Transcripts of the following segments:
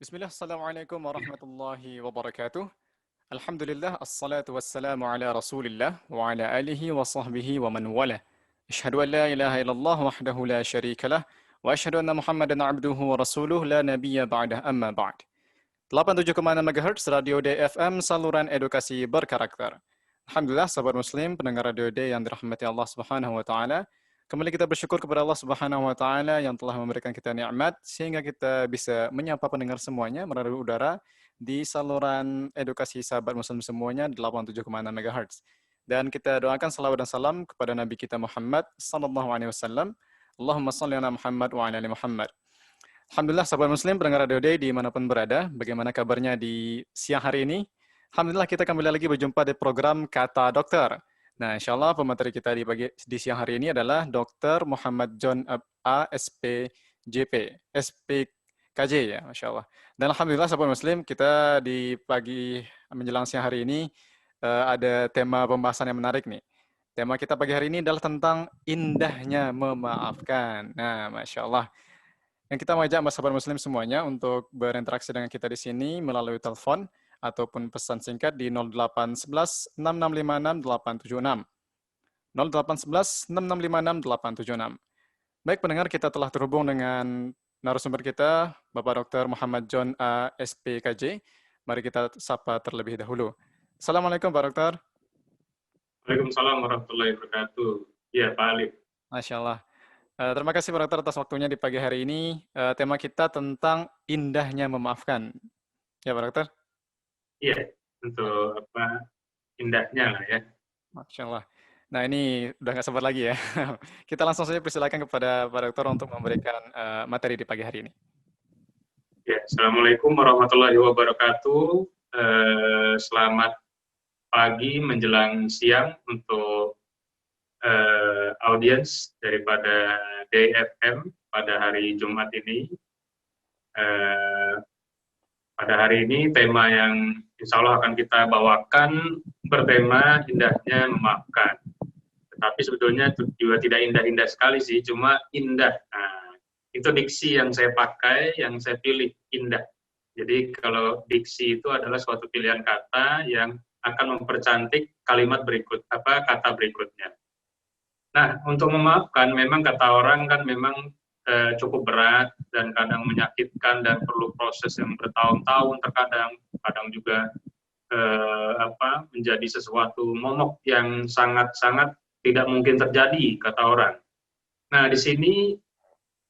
Bismillah, Assalamualaikum warahmatullahi wabarakatuh. Alhamdulillah, assalatu wassalamu ala rasulillah wa ala alihi wa sahbihi wa man wala. Ashhadu an la ilaha illallah wahdahu la syarika lah wa ashhadu anna Muhammadan abduhu wa rasuluh la nabiyya ba'dah amma ba'd. 87,6 MHz Radio DFM saluran edukasi berkarakter. Alhamdulillah sahabat muslim pendengar Radio D yang dirahmati Allah Subhanahu wa taala. Kembali kita bersyukur kepada Allah Subhanahu wa taala yang telah memberikan kita nikmat sehingga kita bisa menyapa pendengar semuanya melalui udara di saluran edukasi sahabat muslim semuanya 87,6 MHz. Dan kita doakan salawat dan salam kepada Nabi kita Muhammad sallallahu alaihi wasallam. Allahumma shalli ala Muhammad wa ala ali Muhammad. Alhamdulillah sahabat muslim pendengar Radio Day dimanapun berada, bagaimana kabarnya di siang hari ini? Alhamdulillah kita kembali lagi berjumpa di program Kata Dokter. Nah, insya Allah pemateri kita di siang hari ini adalah Dr. Muhammad John A. SPJP, SPKJ ya, Masya Allah. Dan Alhamdulillah sahabat muslim, kita di pagi menjelang siang hari ini ada tema pembahasan yang menarik nih. Tema kita pagi hari ini adalah tentang indahnya memaafkan. Nah, Masya Allah. Yang kita mengajak sahabat muslim semuanya untuk berinteraksi dengan kita di sini melalui telepon ataupun pesan singkat di 0811 6656 876. 0811 6656 876. Baik pendengar, kita telah terhubung dengan narasumber kita, Bapak Dr. Muhammad John A. SPKJ. Mari kita sapa terlebih dahulu. Assalamualaikum Pak Dokter. Waalaikumsalam warahmatullahi wabarakatuh. Ya, Pak Alif. Masya Allah. Terima kasih Pak Dokter atas waktunya di pagi hari ini. Tema kita tentang indahnya memaafkan. Ya Pak Dokter? Iya, untuk indahnya lah ya. Masya Allah. Nah ini udah nggak sabar lagi ya. Kita langsung saja persilakan kepada Pak Dokter untuk memberikan materi di pagi hari ini. Ya, Assalamualaikum warahmatullahi wabarakatuh. Selamat pagi menjelang siang untuk audiens daripada DFM pada hari Jumat ini. Pada hari ini tema yang insya Allah akan kita bawakan bertema indahnya memaafkan. Tetapi sebetulnya juga tidak indah-indah sekali sih, cuma indah. Nah, itu diksi yang saya pakai, yang saya pilih, indah. Jadi kalau diksi itu adalah suatu pilihan kata yang akan mempercantik kalimat kata berikutnya. Nah, untuk memaafkan memang kata orang kan memang cukup berat dan kadang menyakitkan dan perlu proses yang bertahun-tahun kadang juga menjadi sesuatu momok yang sangat-sangat tidak mungkin terjadi kata orang. Nah, di sini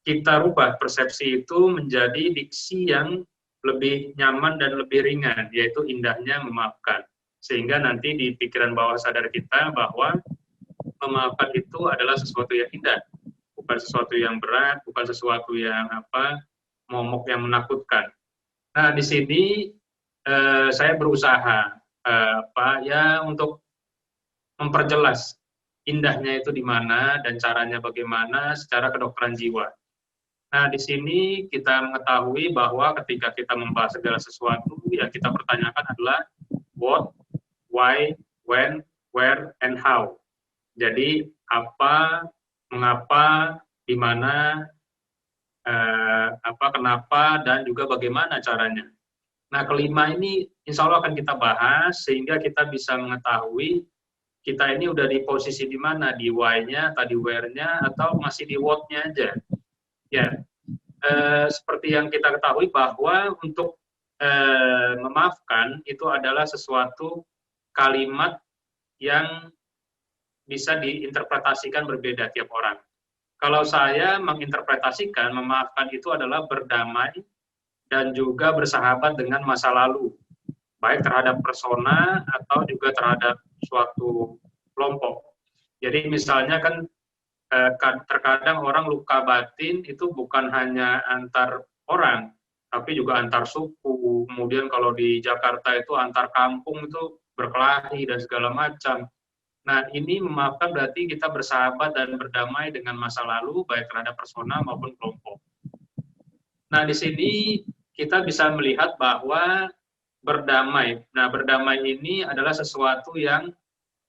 kita rubah persepsi itu menjadi diksi yang lebih nyaman dan lebih ringan, yaitu indahnya memaafkan. Sehingga nanti di pikiran bawah sadar kita bahwa memaafkan itu adalah sesuatu yang indah, bukan sesuatu yang berat, bukan sesuatu yang momok yang menakutkan. Nah, di sini saya berusaha untuk memperjelas indahnya itu di mana dan caranya bagaimana secara kedokteran jiwa. Nah, di sini kita mengetahui bahwa ketika kita membahas segala sesuatu, yang kita pertanyakan adalah what, why, when, where, and how. Jadi apa, mengapa, di mana, kenapa, dan juga bagaimana caranya. Nah, kelima ini insya Allah akan kita bahas sehingga kita bisa mengetahui kita ini udah di posisi di mana, di why-nya, atau di where-nya, atau masih di what-nya aja. Ya, seperti yang kita ketahui bahwa untuk memaafkan itu adalah sesuatu kalimat yang bisa diinterpretasikan berbeda tiap orang. Kalau saya menginterpretasikan memaafkan itu adalah berdamai dan juga bersahabat dengan masa lalu, baik terhadap persona atau juga terhadap suatu kelompok. Jadi misalnya kan terkadang orang luka batin itu bukan hanya antar orang, tapi juga antar suku. Kemudian kalau di Jakarta itu antar kampung itu berkelahi dan segala macam. Nah, ini memaafkan berarti kita bersahabat dan berdamai dengan masa lalu, baik terhadap persona maupun kelompok. Nah, di sini kita bisa melihat bahwa berdamai. Nah, berdamai ini adalah sesuatu yang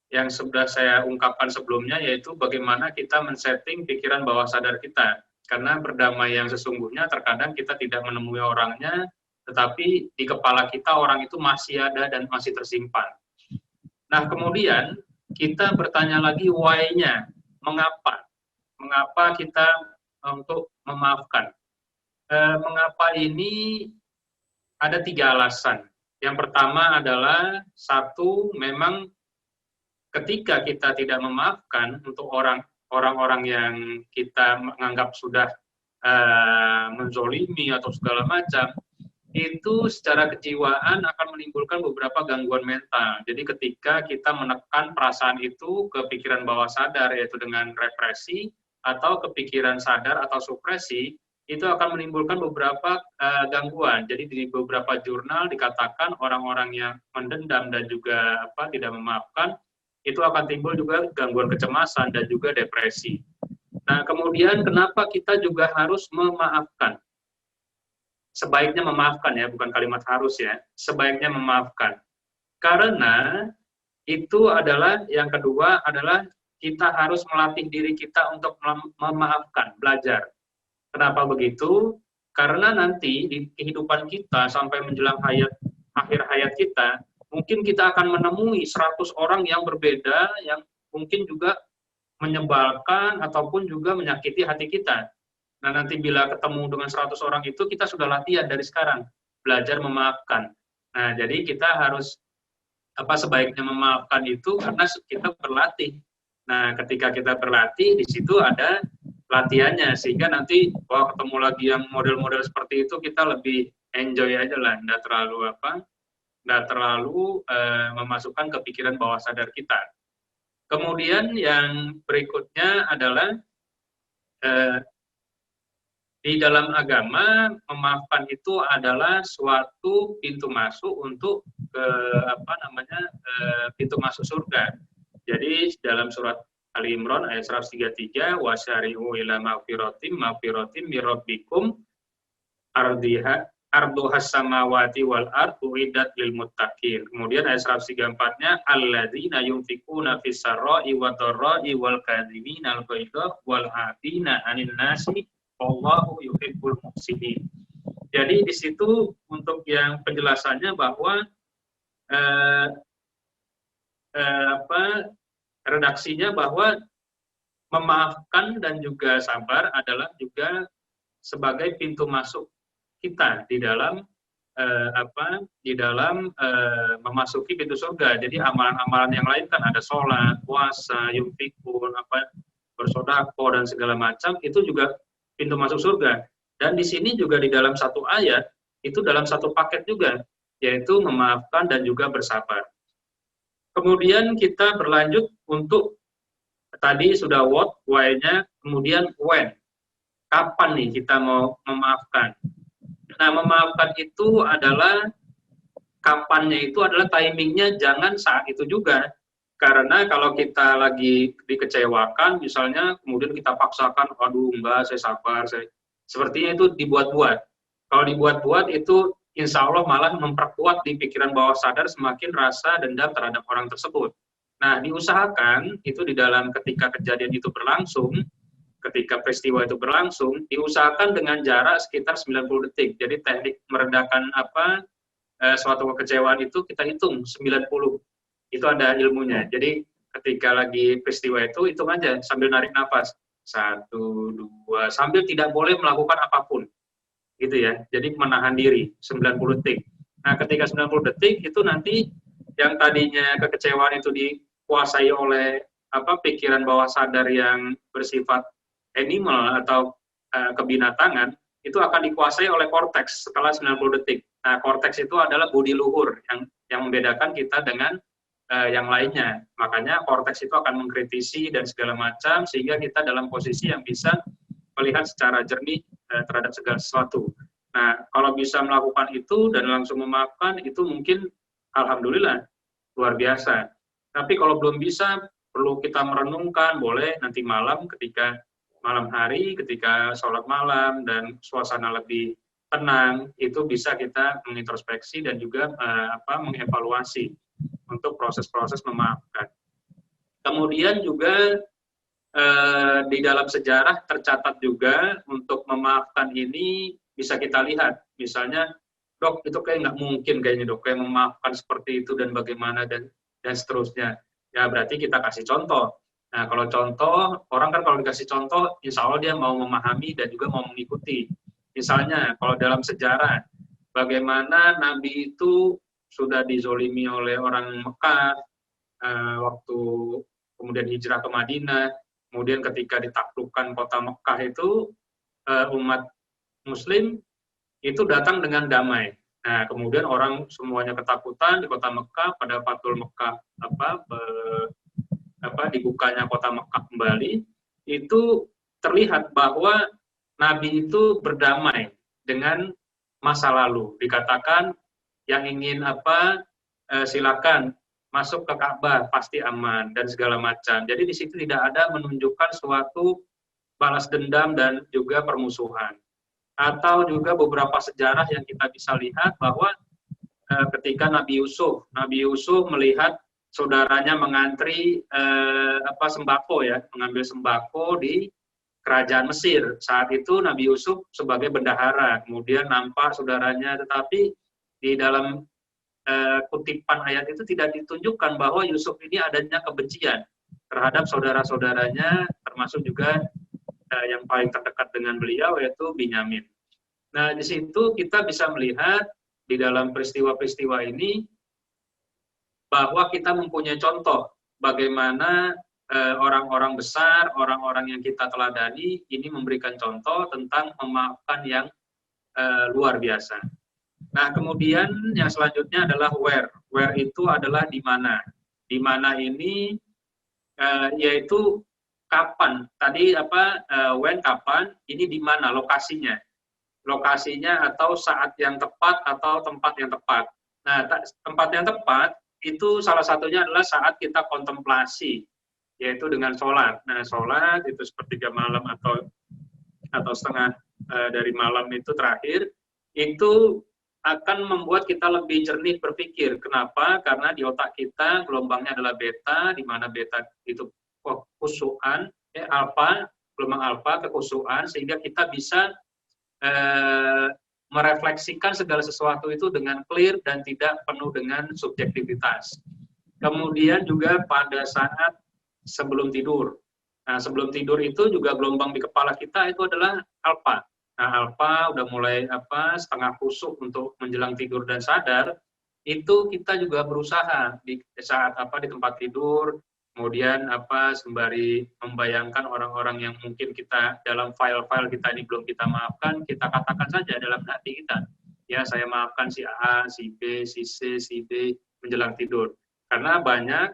sudah saya ungkapkan sebelumnya, yaitu bagaimana kita men-setting pikiran bawah sadar kita. Karena berdamai yang sesungguhnya terkadang kita tidak menemui orangnya, tetapi di kepala kita orang itu masih ada dan masih tersimpan. Nah, kemudian kita bertanya lagi why-nya, mengapa? Mengapa kita untuk memaafkan? Mengapa ini ada 3 alasan. Yang pertama adalah, satu, memang ketika kita tidak memaafkan untuk orang-orang yang kita menganggap sudah menzolimi atau segala macam, itu secara kejiwaan akan menimbulkan beberapa gangguan mental. Jadi ketika kita menekan perasaan itu ke pikiran bawah sadar, yaitu dengan represi, atau kepikiran sadar atau supresi, itu akan menimbulkan beberapa gangguan. Jadi di beberapa jurnal dikatakan orang-orang yang mendendam dan juga tidak memaafkan, itu akan timbul juga gangguan kecemasan dan juga depresi. Nah, kemudian kenapa kita juga harus memaafkan? Sebaiknya memaafkan ya, bukan kalimat harus ya, sebaiknya memaafkan. Karena itu adalah, yang kedua adalah kita harus melatih diri kita untuk memaafkan, belajar. Kenapa begitu? Karena nanti di kehidupan kita sampai menjelang akhir hayat kita, mungkin kita akan menemui 100 orang yang berbeda, yang mungkin juga menyebalkan ataupun juga menyakiti hati kita. Nah, nanti bila ketemu dengan 100 orang itu, kita sudah latihan dari sekarang, belajar memaafkan. Nah, jadi kita harus sebaiknya memaafkan itu karena kita berlatih. Nah, ketika kita berlatih, di situ ada latihannya, sehingga nanti ketemu lagi yang model-model seperti itu, kita lebih enjoy aja lah, nggak terlalu memasukkan ke pikiran bawah sadar kita. Kemudian yang berikutnya adalah di dalam agama, memaafkan itu adalah suatu pintu masuk untuk pintu masuk surga. Jadi dalam surat Ali Imran ayat 133, wasyari'u ila maghfiratim mir rabbikum arduhas samawati wal ardu iddat lil muttaqin. Kemudian ayat 134-nya alladzina yunfikuna fis sarra'i wad dharra'i wal kadhimina al ghaidha wal 'afina 'anil nasi wallahu yuhibbul muhsinin. Jadi di situ untuk yang penjelasannya bahwa redaksinya bahwa memaafkan dan juga sabar adalah juga sebagai pintu masuk kita di dalam memasuki pintu surga. Jadi amalan-amalan yang lain kan ada sholat, puasa, yunfikun, bersedekah dan segala macam, itu juga pintu masuk surga. Dan di sini juga di dalam satu ayat, itu dalam satu paket juga, yaitu memaafkan dan juga bersabar. Kemudian kita berlanjut untuk, tadi sudah what, why-nya, kemudian when. Kapan nih kita mau memaafkan? Nah, memaafkan itu adalah, kapannya itu adalah timingnya jangan saat itu juga. Karena kalau kita lagi dikecewakan, misalnya, kemudian kita paksakan, aduh enggak, saya sabar, sepertinya itu dibuat-buat. Kalau dibuat-buat itu, insya Allah malah memperkuat di pikiran bawah sadar semakin rasa dendam terhadap orang tersebut. Nah, diusahakan itu di dalam ketika kejadian itu berlangsung, ketika peristiwa itu berlangsung, diusahakan dengan jarak sekitar 90 detik. Jadi teknik meredakan suatu kekecewaan itu kita hitung 90. Itu ada ilmunya. Jadi ketika lagi peristiwa itu, hitung aja sambil narik nafas. 1, 2, sambil tidak boleh melakukan apapun. Gitu ya. Jadi menahan diri 90 detik. Nah, ketika 90 detik itu nanti yang tadinya kekecewaan itu dikuasai oleh pikiran bawah sadar yang bersifat animal atau kebinatangan, itu akan dikuasai oleh korteks setelah 90 detik. Nah, korteks itu adalah budi luhur yang membedakan kita dengan yang lainnya. Makanya korteks itu akan mengkritisi dan segala macam, sehingga kita dalam posisi yang bisa melihat secara jernih terhadap segala sesuatu. Nah, kalau bisa melakukan itu dan langsung memaafkan, itu mungkin alhamdulillah, luar biasa. Tapi kalau belum bisa, perlu kita merenungkan, boleh nanti malam, ketika malam hari, ketika sholat malam dan suasana lebih tenang, itu bisa kita mengintrospeksi dan juga mengevaluasi untuk proses-proses memaafkan. Kemudian juga di dalam sejarah tercatat juga untuk memaafkan ini bisa kita lihat, misalnya Dok, itu kayak nggak mungkin kayaknya dok, kayak memaafkan seperti itu dan bagaimana dan seterusnya. Ya berarti kita kasih contoh. Nah kalau contoh, orang kan kalau dikasih contoh, insya Allah dia mau memahami dan juga mau mengikuti. Misalnya kalau dalam sejarah, bagaimana Nabi itu sudah dizolimi oleh orang Mekah, waktu kemudian hijrah ke Madinah, kemudian ketika ditaklukkan kota Mekah itu, umat Muslim itu datang dengan damai. Nah, kemudian orang semuanya ketakutan di kota Mekah pada Fathul Mekah dibukanya kota Mekah kembali, itu terlihat bahwa Nabi itu berdamai dengan masa lalu. Dikatakan yang ingin silakan masuk ke Ka'bah pasti aman dan segala macam. Jadi di situ tidak ada menunjukkan suatu balas dendam dan juga permusuhan. Atau juga beberapa sejarah yang kita bisa lihat bahwa ketika Nabi Yusuf melihat saudaranya mengantri sembako ya, mengambil sembako di kerajaan Mesir. Saat itu Nabi Yusuf sebagai bendahara, kemudian nampak saudaranya, tetapi di dalam kutipan ayat itu tidak ditunjukkan bahwa Yusuf ini adanya kebencian terhadap saudara-saudaranya, termasuk juga yang paling terdekat dengan beliau yaitu Binyamin. Nah, di situ kita bisa melihat di dalam peristiwa-peristiwa ini bahwa kita mempunyai contoh bagaimana orang-orang besar, orang-orang yang kita teladani ini memberikan contoh tentang memaafkan yang luar biasa. Nah, kemudian yang selanjutnya adalah where. Where itu adalah di mana. Di mana ini yaitu kapan. Tadi when kapan, ini di mana lokasinya. Lokasinya atau saat yang tepat atau tempat yang tepat. Nah, tempat yang tepat itu salah satunya adalah saat kita kontemplasi, yaitu dengan sholat. Nah, sholat itu sepertiga malam atau setengah dari malam itu terakhir, itu akan membuat kita lebih jernih berpikir. Kenapa? Karena di otak kita gelombangnya adalah beta, di mana beta itu kekhusyuan, alfa, gelombang alfa, kekhusyuan, sehingga kita bisa merefleksikan segala sesuatu itu dengan clear dan tidak penuh dengan subjektivitas. Kemudian juga pada saat sebelum tidur. Nah, sebelum tidur itu juga gelombang di kepala kita itu adalah alfa. Nah, alfa udah mulai setengah khusyuk untuk menjelang tidur dan sadar, itu kita juga berusaha di saat di tempat tidur, kemudian sembari membayangkan orang-orang yang mungkin kita dalam file-file kita ini belum kita maafkan, kita katakan saja dalam hati kita, ya saya maafkan si A, si B, si C, si D menjelang tidur. Karena banyak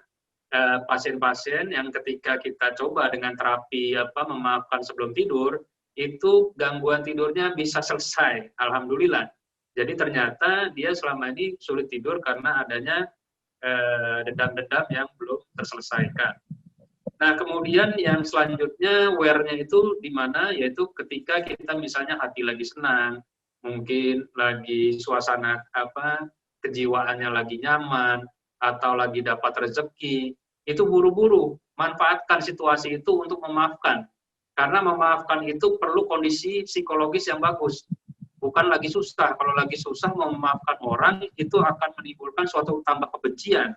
pasien-pasien yang ketika kita coba dengan terapi memaafkan sebelum tidur, itu gangguan tidurnya bisa selesai, alhamdulillah. Jadi ternyata dia selama ini sulit tidur karena adanya dendam-dendam yang belum terselesaikan. Nah, kemudian yang selanjutnya where-nya itu di mana, yaitu ketika kita misalnya hati lagi senang, mungkin lagi suasana kejiwaannya lagi nyaman, atau lagi dapat rezeki, itu buru-buru manfaatkan situasi itu untuk memaafkan. Karena memaafkan itu perlu kondisi psikologis yang bagus. Bukan lagi susah. Kalau lagi susah mau memaafkan orang, itu akan menimbulkan suatu tambah kebencian.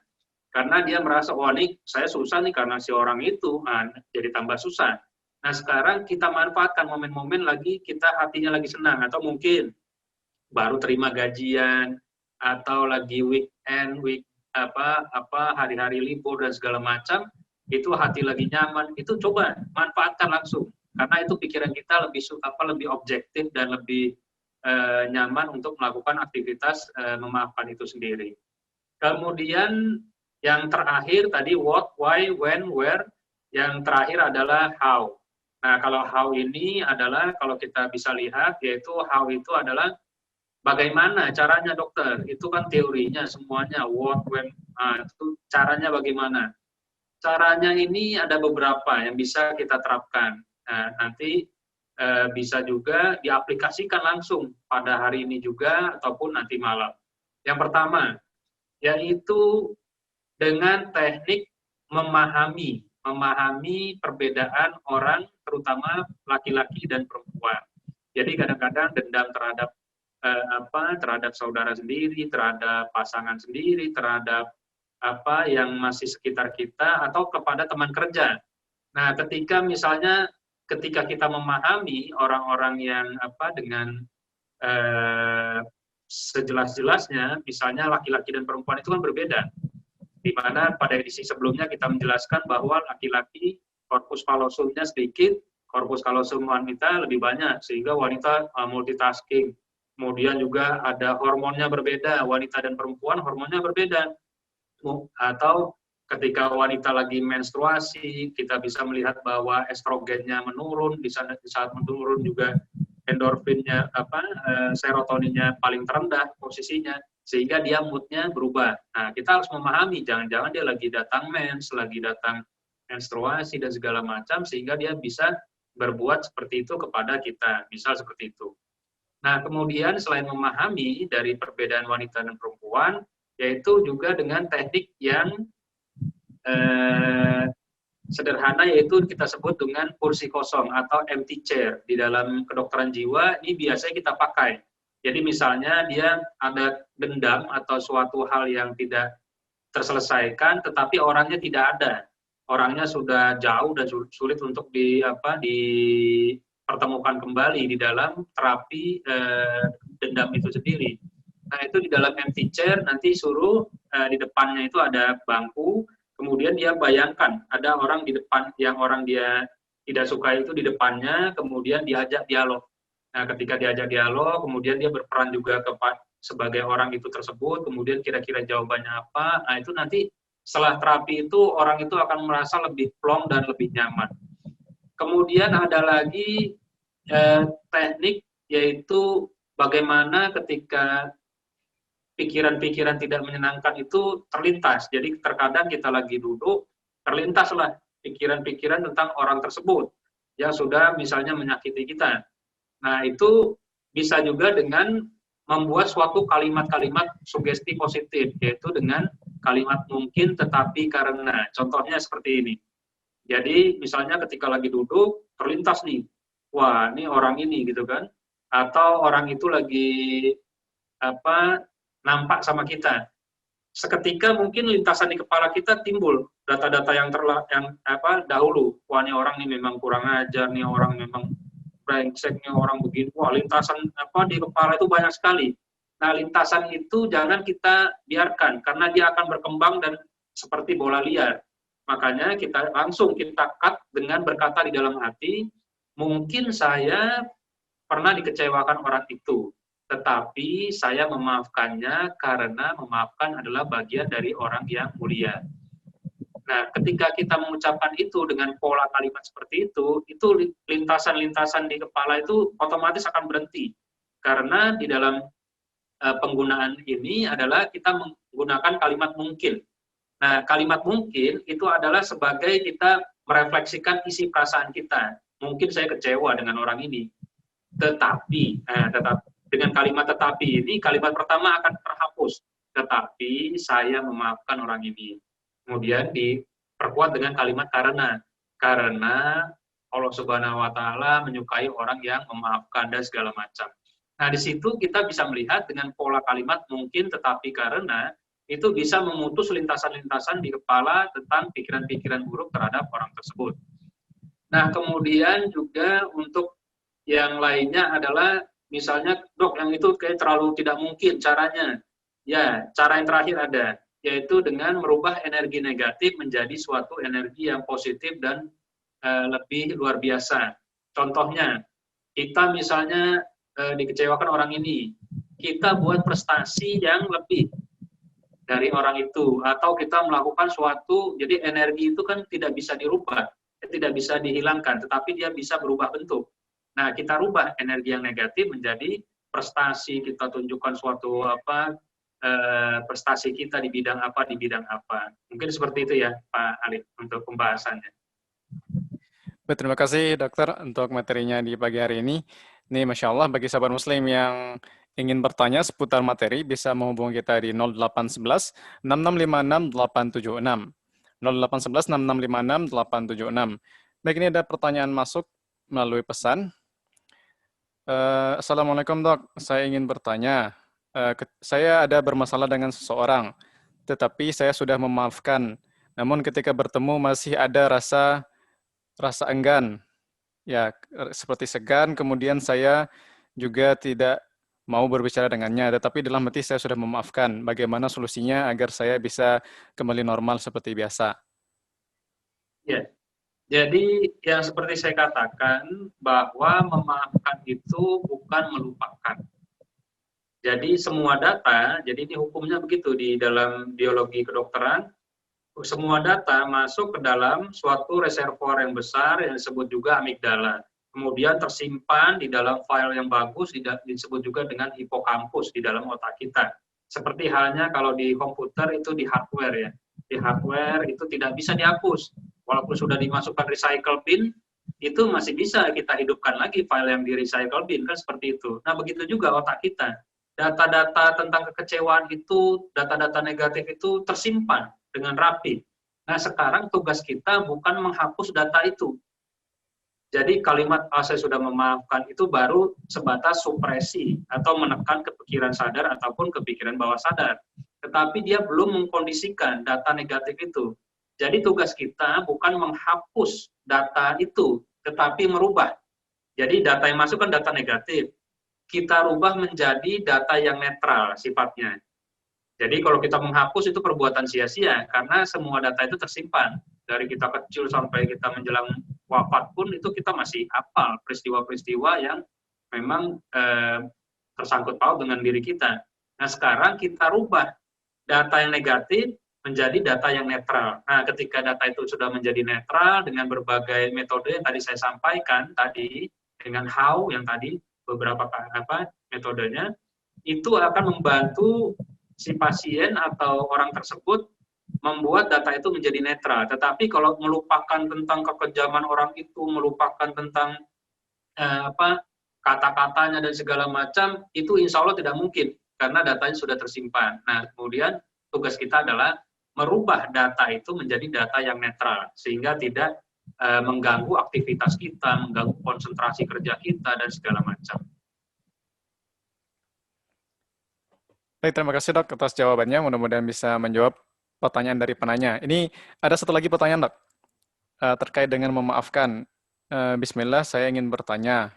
Karena dia merasa, wah nih saya susah nih karena si orang itu, jadi tambah susah. Nah sekarang kita manfaatkan momen-momen lagi kita hatinya lagi senang, atau mungkin baru terima gajian, atau lagi weekend, hari-hari libur dan segala macam, itu hati lagi nyaman, itu coba manfaatkan langsung. Karena itu pikiran kita lebih objektif dan lebih nyaman untuk melakukan aktivitas memaafkan itu sendiri. Kemudian yang terakhir tadi what, why, when, where. Yang terakhir adalah how. Nah, kalau how ini adalah kalau kita bisa lihat, yaitu how itu adalah bagaimana caranya dokter. Itu kan teorinya semuanya, what, when, itu caranya bagaimana. Caranya ini ada beberapa yang bisa kita terapkan. Nah, nanti bisa juga diaplikasikan langsung pada hari ini juga ataupun nanti malam. Yang pertama, yaitu dengan teknik memahami perbedaan orang, terutama laki-laki dan perempuan. Jadi kadang-kadang dendam terhadap terhadap saudara sendiri, terhadap pasangan sendiri, terhadap yang masih sekitar kita, atau kepada teman kerja. Nah, ketika kita memahami orang-orang yang dengan sejelas-jelasnya, misalnya laki-laki dan perempuan itu kan berbeda. Di mana pada edisi sebelumnya kita menjelaskan bahwa laki-laki korpus kalosumnya sedikit, korpus kalosum wanita lebih banyak, sehingga wanita multitasking. Kemudian juga ada hormonnya berbeda, wanita dan perempuan hormonnya berbeda. Atau ketika wanita lagi menstruasi, kita bisa melihat bahwa estrogennya menurun, di saat menurun juga endorfinnya, serotoninnya paling terendah posisinya, sehingga dia moodnya berubah. Nah, kita harus memahami, jangan-jangan dia lagi datang mens, lagi datang menstruasi, dan segala macam, sehingga dia bisa berbuat seperti itu kepada kita, misal seperti itu. Nah, kemudian selain memahami dari perbedaan wanita dan perempuan, yaitu juga dengan teknik yang sederhana, yaitu kita sebut dengan kursi kosong atau empty chair. Di dalam kedokteran jiwa, ini biasanya kita pakai. Jadi misalnya dia ada dendam atau suatu hal yang tidak terselesaikan, tetapi orangnya tidak ada. Orangnya sudah jauh dan sulit untuk dipertemukan kembali di dalam terapi dendam itu sendiri. Nah, itu di dalam empty chair, nanti suruh di depannya itu ada bangku, kemudian dia bayangkan ada orang di depan yang orang dia tidak suka itu di depannya, kemudian diajak dialog. Nah, ketika diajak dialog, kemudian dia berperan juga sebagai orang itu tersebut, kemudian kira-kira jawabannya apa. Nah, itu nanti setelah terapi itu orang itu akan merasa lebih plong dan lebih nyaman. Kemudian ada lagi teknik, yaitu bagaimana ketika pikiran-pikiran tidak menyenangkan itu terlintas. Jadi terkadang kita lagi duduk, terlintaslah pikiran-pikiran tentang orang tersebut yang sudah misalnya menyakiti kita. Nah, itu bisa juga dengan membuat suatu kalimat-kalimat sugesti positif, yaitu dengan kalimat mungkin tetapi karena. Contohnya seperti ini. Jadi misalnya ketika lagi duduk, terlintas nih, wah ini orang ini gitu kan, atau orang itu lagi nampak sama kita. Seketika mungkin lintasan di kepala kita timbul data-data yang dahulu. Wah, ini orang ini memang kurang ajar, nih orang memang brengsek, nih orang begini. Wah, lintasan di kepala itu banyak sekali. Nah, lintasan itu jangan kita biarkan karena dia akan berkembang dan seperti bola liar. Makanya kita cut dengan berkata di dalam hati, mungkin saya pernah dikecewakan orang itu, tetapi saya memaafkannya karena memaafkan adalah bagian dari orang yang mulia. Nah, ketika kita mengucapkan itu dengan pola kalimat seperti itu lintasan-lintasan di kepala itu otomatis akan berhenti. Karena di dalam penggunaan ini adalah kita menggunakan kalimat mungkin. Nah, kalimat mungkin itu adalah sebagai kita merefleksikan isi perasaan kita. Mungkin saya kecewa dengan orang ini, tetapi dengan kalimat tetapi ini, kalimat pertama akan terhapus. Tetapi saya memaafkan orang ini. Kemudian diperkuat dengan kalimat karena. Karena Allah Subhanahu wa Ta'ala menyukai orang yang memaafkan dan segala macam. Nah, di situ kita bisa melihat dengan pola kalimat mungkin tetapi karena itu bisa memutus lintasan-lintasan di kepala tentang pikiran-pikiran buruk terhadap orang tersebut. Nah, kemudian juga untuk yang lainnya adalah misalnya, dok, yang itu kayak terlalu tidak mungkin caranya. Ya, cara yang terakhir ada, yaitu dengan merubah energi negatif menjadi suatu energi yang positif dan lebih luar biasa. Contohnya, kita misalnya dikecewakan orang ini, kita buat prestasi yang lebih dari orang itu, atau kita melakukan suatu, jadi energi itu kan tidak bisa dirubah, tidak bisa dihilangkan, tetapi dia bisa berubah bentuk. Nah, kita rubah energi yang negatif menjadi prestasi, kita tunjukkan suatu prestasi kita di bidang apa, Mungkin seperti itu ya, Pak Alif, untuk pembahasannya. Terima kasih, Dokter, untuk materinya di pagi hari ini. Ini, Masya Allah, bagi sahabat Muslim yang ingin bertanya seputar materi, bisa menghubungi kita di 0811 6656 876. 0811 6656 876. Baik, ini ada pertanyaan masuk melalui pesan. Assalamualaikum dok, saya ingin bertanya. Saya ada bermasalah dengan seseorang, tetapi saya sudah memaafkan. Namun ketika bertemu masih ada rasa rasa enggan, ya seperti segan. Kemudian saya juga tidak mau berbicara dengannya, tetapi dalam hati saya sudah memaafkan. Bagaimana solusinya agar saya bisa kembali normal seperti biasa? Ya, jadi yang seperti saya katakan bahwa memaafkan itu bukan melupakan. Jadi semua data, jadi ini hukumnya begitu di dalam biologi kedokteran, semua data masuk ke dalam suatu reservoir yang besar yang disebut juga amigdala. Kemudian tersimpan di dalam file yang bagus, disebut juga dengan hipokampus di dalam otak kita. Seperti halnya kalau di komputer itu di hardware ya. Di hardware itu tidak bisa dihapus. Walaupun sudah dimasukkan recycle bin, itu masih bisa kita hidupkan lagi file yang di recycle bin, kan seperti itu. Nah, begitu juga otak kita. Data-data tentang kekecewaan itu, data-data negatif itu tersimpan dengan rapi. Nah, sekarang tugas kita bukan menghapus data itu. Jadi kalimat saya sudah memaafkan itu baru sebatas supresi atau menekan kepikiran sadar ataupun kepikiran bawah sadar. Tetapi dia belum mengkondisikan data negatif itu. Jadi tugas kita bukan menghapus data itu, tetapi merubah. Jadi data yang masuk kan data negatif. Kita rubah menjadi data yang netral sifatnya. Jadi kalau kita menghapus itu perbuatan sia-sia, karena semua data itu tersimpan. Dari kita kecil sampai kita menjelang wafat pun itu kita masih hafal peristiwa-peristiwa yang memang tersangkut paut dengan diri kita. Nah sekarang kita rubah data yang negatif menjadi data yang netral. Nah ketika data itu sudah menjadi netral dengan berbagai metode yang tadi saya sampaikan tadi, dengan how yang tadi beberapa metodenya, itu akan membantu si pasien atau orang tersebut membuat data itu menjadi netral. Tetapi kalau melupakan tentang kekejaman orang itu, melupakan tentang kata-katanya dan segala macam, itu insya Allah tidak mungkin karena datanya sudah tersimpan. Nah, kemudian tugas kita adalah merubah data itu menjadi data yang netral sehingga tidak mengganggu aktivitas kita, mengganggu konsentrasi kerja kita dan segala macam. Baik, terima kasih dok atas jawabannya. Mudah-mudahan bisa menjawab pertanyaan dari penanya. Ini ada satu lagi pertanyaan dok, terkait dengan memaafkan. Bismillah, saya ingin bertanya.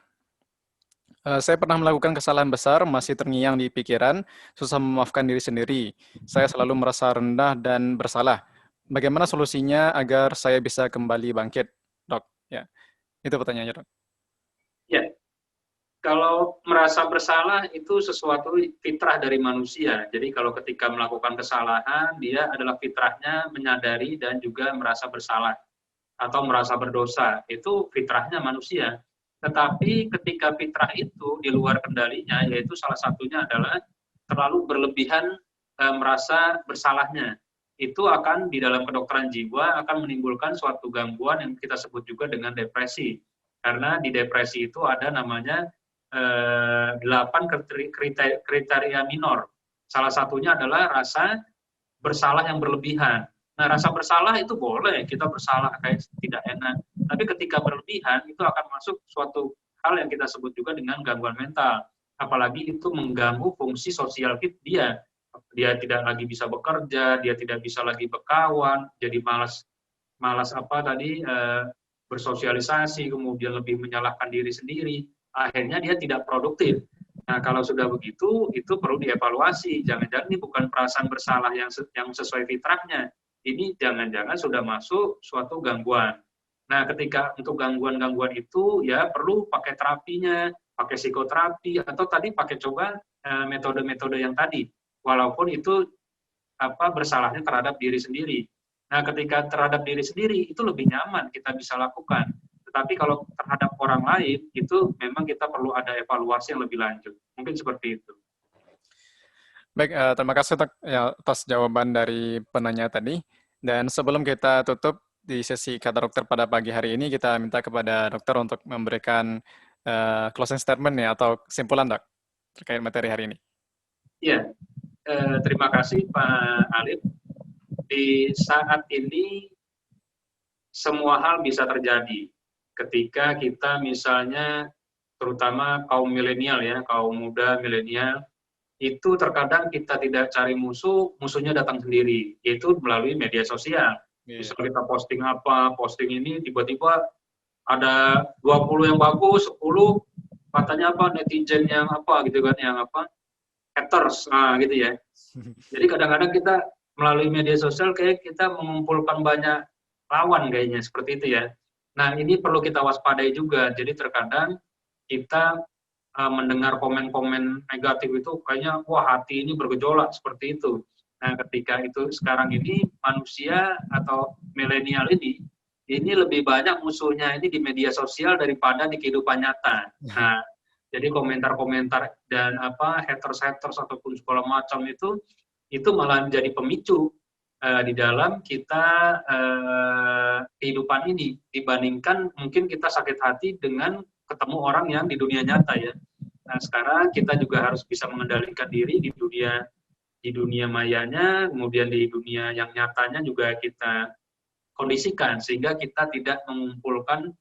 Saya pernah melakukan kesalahan besar, masih terngiang di pikiran, susah memaafkan diri sendiri. Saya selalu merasa rendah dan bersalah. Bagaimana solusinya agar saya bisa kembali bangkit, dok? Ya, itu pertanyaannya, dok. Ya, kalau merasa bersalah itu sesuatu fitrah dari manusia. Jadi kalau ketika melakukan kesalahan, dia adalah fitrahnya menyadari dan juga merasa bersalah atau merasa berdosa. Itu fitrahnya manusia. Tetapi ketika fitrah itu di luar kendalinya, yaitu salah satunya adalah terlalu berlebihan merasa bersalahnya. Itu akan di dalam kedokteran jiwa akan menimbulkan suatu gangguan yang kita sebut juga dengan depresi. Karena di depresi itu ada namanya 8 kriteria minor. Salah satunya adalah rasa bersalah yang berlebihan. Nah, rasa bersalah itu boleh, kita bersalah kayak tidak enak. Tapi ketika berlebihan, itu akan masuk suatu hal yang kita sebut juga dengan gangguan mental. Apalagi itu mengganggu fungsi sosial dia. Dia tidak lagi bisa bekerja, dia tidak bisa lagi berkawan, jadi malas bersosialisasi, kemudian lebih menyalahkan diri sendiri. Akhirnya dia tidak produktif. Nah, kalau sudah begitu, itu perlu dievaluasi. Jangan-jangan ini bukan perasaan bersalah yang sesuai fitrahnya. Ini jangan-jangan sudah masuk suatu gangguan. Nah, ketika untuk gangguan-gangguan itu, ya perlu pakai terapinya, pakai psikoterapi, atau tadi pakai coba metode-metode yang tadi. Walaupun itu bersalahnya terhadap diri sendiri. Nah, ketika terhadap diri sendiri, itu lebih nyaman kita bisa lakukan. Tetapi kalau terhadap orang lain, itu memang kita perlu ada evaluasi yang lebih lanjut. Mungkin seperti itu. Baik, terima kasih dok, ya, atas jawaban dari penanya tadi. Dan sebelum kita tutup di sesi kata dokter pada pagi hari ini, kita minta kepada dokter untuk memberikan closing statement ya atau kesimpulan dok terkait materi hari ini. Iya, terima kasih Pak Alif. Di saat ini semua hal bisa terjadi. Ketika kita misalnya terutama kaum milenial ya, kaum muda milenial, itu terkadang kita tidak cari musuh, musuhnya datang sendiri, yaitu melalui media sosial. Iya. Misal kita posting apa, posting ini tiba-tiba ada 20 yang bagus, 10 katanya apa netizen yang apa gitu kan, yang apa haters, nah gitu ya. Jadi kadang-kadang kita melalui media sosial kayak kita mengumpulkan banyak lawan kayaknya seperti itu ya. Nah ini perlu kita waspadai juga. Jadi terkadang kita mendengar komen-komen negatif itu kayaknya wah hati ini bergejolak seperti itu. Nah ketika itu sekarang ini manusia atau milenial ini lebih banyak musuhnya ini di media sosial daripada di kehidupan nyata. Nah jadi komentar-komentar dan apa haters-haters ataupun segala macam itu malah menjadi pemicu di dalam kita kehidupan ini dibandingkan mungkin kita sakit hati dengan ketemu orang yang di dunia nyata ya. Nah, sekarang kita juga harus bisa mengendalikan diri di dunia mayanya, kemudian di dunia yang nyatanya juga kita kondisikan sehingga kita tidak mengumpulkan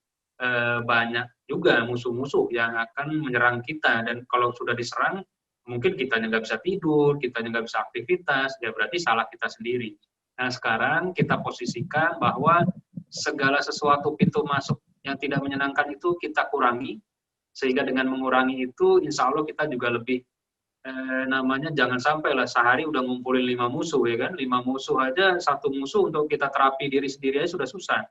banyak juga musuh-musuh yang akan menyerang kita, dan kalau sudah diserang mungkin kita nggak bisa tidur, kita nggak bisa aktivitas, ya berarti salah kita sendiri. Nah sekarang kita posisikan bahwa segala sesuatu pintu masuk yang tidak menyenangkan itu kita kurangi, sehingga dengan mengurangi itu insya Allah kita juga lebih namanya jangan sampai lah sehari udah ngumpulin 5 musuh ya kan, 5 musuh aja, satu musuh untuk kita terapi diri sendiri aja sudah susah.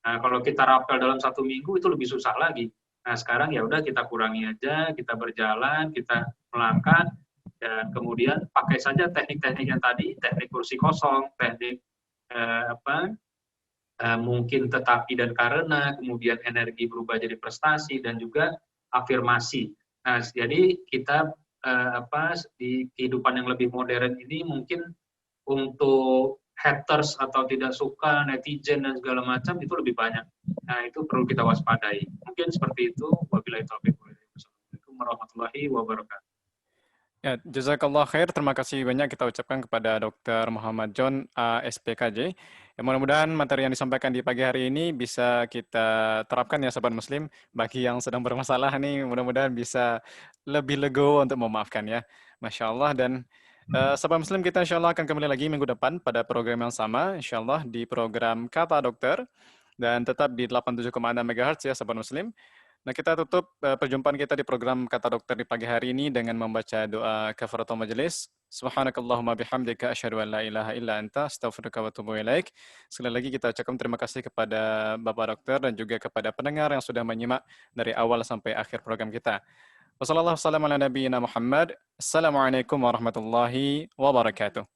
Nah kalau kita rapel dalam 1 minggu itu lebih susah lagi. Nah sekarang ya udah kita kurangi aja, kita berjalan, kita melangkah, dan kemudian pakai saja teknik-teknik yang tadi, teknik kursi kosong, teknik mungkin tetapi dan karena, kemudian energi berubah jadi prestasi, dan juga afirmasi. Nah jadi kita di kehidupan yang lebih modern ini mungkin untuk haters atau tidak suka, netizen dan segala macam itu lebih banyak. Nah, itu perlu kita waspadai. Mungkin seperti itu. Wabillahi taufiq wal hidayah. Wassalamualaikum warahmatullahi wabarakatuh. Ya, jazakallah khair. Terima kasih banyak kita ucapkan kepada Dr. Muhammad John, SPKJ. Ya, mudah-mudahan materi yang disampaikan di pagi hari ini bisa kita terapkan ya Sobat Muslim. Bagi yang sedang bermasalah nih, mudah-mudahan bisa lebih legowo untuk memaafkan ya. Masya Allah. Dan Sobat Muslim, kita insya Allah akan kembali lagi minggu depan pada program yang sama. Insya Allah di program Kata Dokter. Dan tetap di 87,6 MHz ya Sobat Muslim. Nah, kita tutup perjumpaan kita di program Kata Dokter di pagi hari ini dengan membaca doa kafaratul majelis. Subhanakallahumma bihamdika asyhadu an la ilaha illa anta astaghfiruka wa atubu ilaik. Sekali lagi kita ucapkan terima kasih kepada Bapak Dokter dan juga kepada pendengar yang sudah menyimak dari awal sampai akhir program kita. Wassalamualaikum warahmatullahi wabarakatuh.